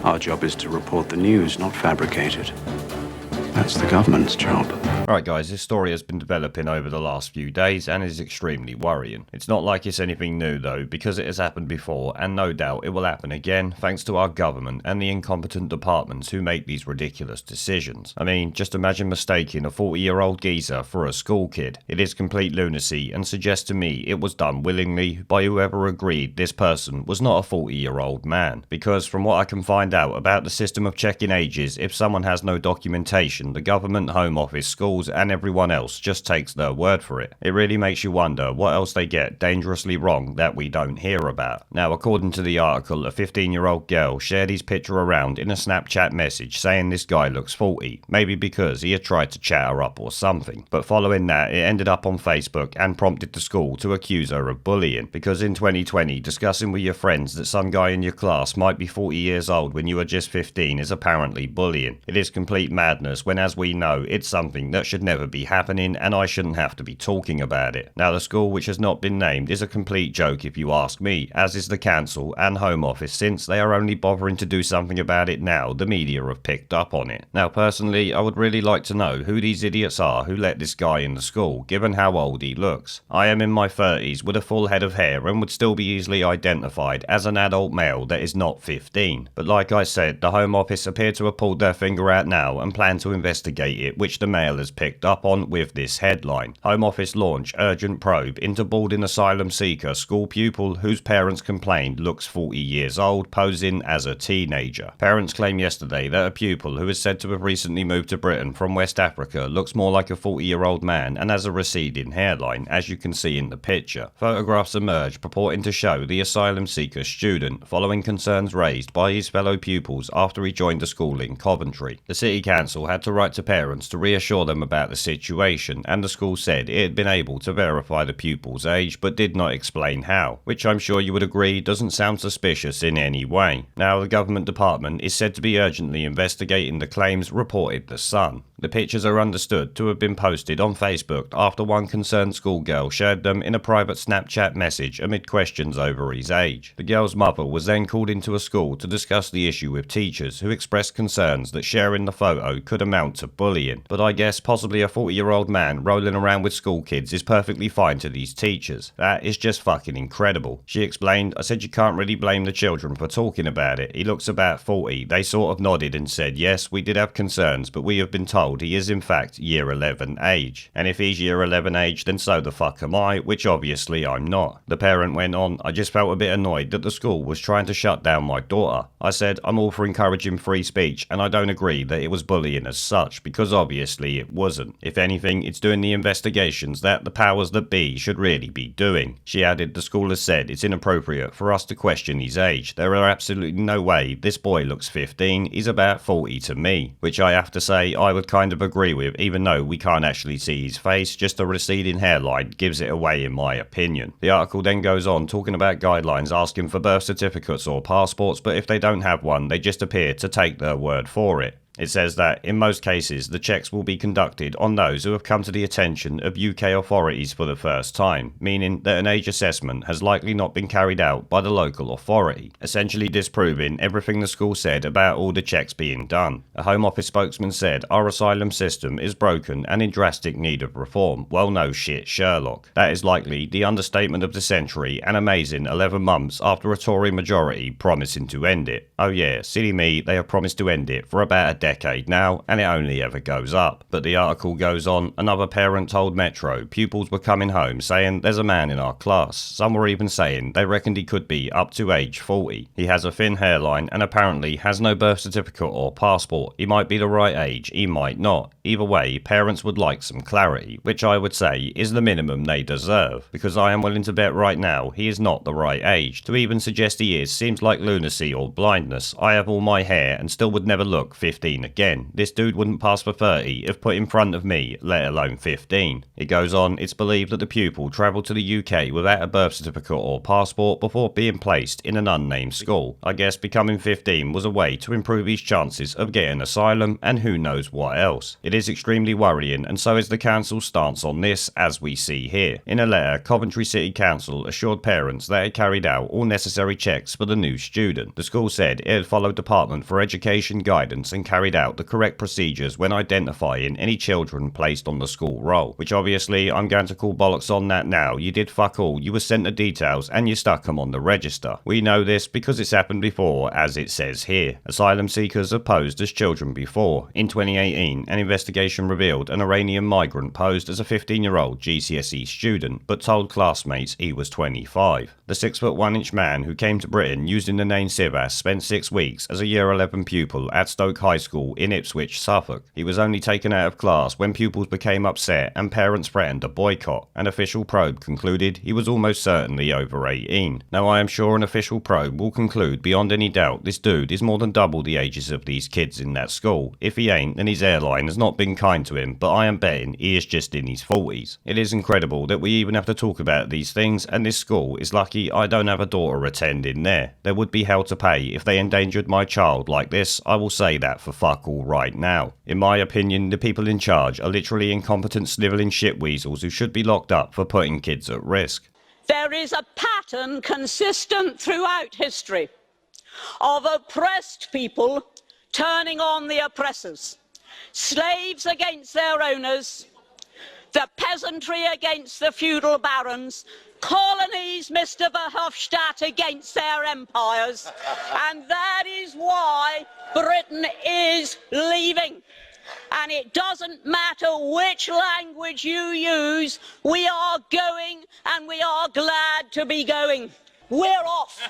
Our job is to report the news, not fabricate it. That's the government's job. Right guys, this story has been developing over the last few days and is extremely worrying. It's not like it's anything new though, because it has happened before and no doubt it will happen again thanks to our government and the incompetent departments who make these ridiculous decisions. I mean, just imagine mistaking a 40-year-old geezer for a school kid. It is complete lunacy and suggests to me it was done willingly by whoever agreed this person was not a 40-year-old man. Because from what I can find out about the system of checking ages, if someone has no documentation, the government, Home Office, schools and everyone else just takes their word for it. It really makes you wonder what else they get dangerously wrong that we don't hear about. Now, according to the article, a 15-year-old girl shared his picture around in a Snapchat message saying this guy looks 40, maybe because he had tried to chat her up or something. But following that, it ended up on Facebook and prompted the school to accuse her of bullying, because in 2020, discussing with your friends that some guy in your class might be 40 years old when you are just 15 is apparently bullying. It is complete madness when, as we know, it's something that should never be happening and I shouldn't have to be talking about it. Now, the school, which has not been named, is a complete joke if you ask me, as is the council and Home Office, since they are only bothering to do something about it now the media have picked up on it. Now, personally, I would really like to know who these idiots are who let this guy in the school, given how old he looks. I am in my 30s with a full head of hair and would still be easily identified as an adult male that is not 15. But like I said, the Home Office appear to have pulled their finger out now and plan to investigate it, which the Mail has picked up on with this headline. Home Office launch urgent probe into boarding asylum seeker school pupil whose parents complained looks 40 years old, posing as a teenager. Parents claim yesterday that a pupil who is said to have recently moved to Britain from West Africa looks more like a 40-year-old man and has a receding hairline, as you can see in the picture. Photographs emerge purporting to show the asylum seeker student following concerns raised by his fellow pupils after he joined the school in Coventry. The City Council had to write to parents to reassure them about the situation, and the school said it had been able to verify the pupil's age but did not explain how, which I'm sure you would agree doesn't sound suspicious in any way. Now, the government department is said to be urgently investigating the claims, reported The Sun. The pictures are understood to have been posted on Facebook after one concerned schoolgirl shared them in a private Snapchat message amid questions over his age. The girl's mother was then called into a school to discuss the issue with teachers, who expressed concerns that sharing the photo could amount to bullying. But I guess possibly a 40-year-old man rolling around with school kids is perfectly fine to these teachers. That is just fucking incredible. She explained, I said you can't really blame the children for talking about it. He looks about 40. They sort of nodded and said, yes, we did have concerns, but we have been told he is in fact year 11 age. And if he's year 11 age, then so the fuck am I, which obviously I'm not. The parent went on, I just felt a bit annoyed that the school was trying to shut down my daughter. I said, I'm all for encouraging free speech, and I don't agree that it was bullying as such, because obviously it wasn't. If anything, it's doing the investigations that the powers that be should really be doing. She added, the school has said it's inappropriate for us to question his age. There are absolutely no way this boy looks 15, he's about 40 to me. Which I have to say I would kind of agree with, even though we can't actually see his face, just a receding hairline gives it away in my opinion. The article then goes on talking about guidelines asking for birth certificates or passports, but if they don't have one, they just appear to take their word for it. It says that, in most cases, the checks will be conducted on those who have come to the attention of UK authorities for the first time, meaning that an age assessment has likely not been carried out by the local authority, essentially disproving everything the school said about all the checks being done. A Home Office spokesman said, our asylum system is broken and in drastic need of reform. Well, no shit, Sherlock. That is likely the understatement of the century, and amazing 11 months after a Tory majority promising to end it. Oh yeah, silly me, they have promised to end it for about a decade now, and it only ever goes up. But the article goes on, another parent told Metro pupils were coming home saying there's a man in our class. Some were even saying they reckoned he could be up to age 40. He has a thin hairline and apparently has no birth certificate or passport. He might be the right age, he might not. Either way, parents would like some clarity, which I would say is the minimum they deserve, because I am willing to bet right now he is not the right age. To even suggest he is seems like lunacy or blindness. I have all my hair and still would never look 15 18 again. This dude wouldn't pass for 30 if put in front of me, let alone 15. It goes on, it's believed that the pupil travelled to the UK without a birth certificate or passport before being placed in an unnamed school. I guess becoming 15 was a way to improve his chances of getting asylum and who knows what else. It is extremely worrying, and so is the council's stance on this, as we see here. In a letter, Coventry City Council assured parents that it carried out all necessary checks for the new student. The school said it had followed Department for Education guidance and carried out the correct procedures when identifying any children placed on the school roll. Which obviously, I'm going to call bollocks on that now. You did fuck all. You were sent the details and you stuck them on the register. We know this because it's happened before, as it says here. Asylum seekers are posed as children before. In 2018, an investigation revealed an Iranian migrant posed as a 15-year-old GCSE student, but told classmates he was 25. The 6'1" man who came to Britain using the name Sivas spent 6 weeks as a Year 11 pupil at Stoke High School in Ipswich, Suffolk. He was only taken out of class when pupils became upset and parents threatened a boycott. An official probe concluded he was almost certainly over 18. Now I am sure an official probe will conclude beyond any doubt this dude is more than double the ages of these kids in that school. If he ain't, then his airline has not been kind to him, but I am betting he is just in his 40s. It is incredible that we even have to talk about these things, and this school is lucky I don't have a daughter attending there. There would be hell to pay if they endangered my child like this. I will say that for fuck all right now. In my opinion, the people in charge are literally incompetent snivelling shitweasels who should be locked up for putting kids at risk. There is a pattern consistent throughout history of oppressed people turning on the oppressors, slaves against their owners, the peasantry against the feudal barons, colonies, Mr. Verhofstadt, against their empires, and that is why Britain is leaving. And it doesn't matter which language you use, we are going, and we are glad to be going. We're off.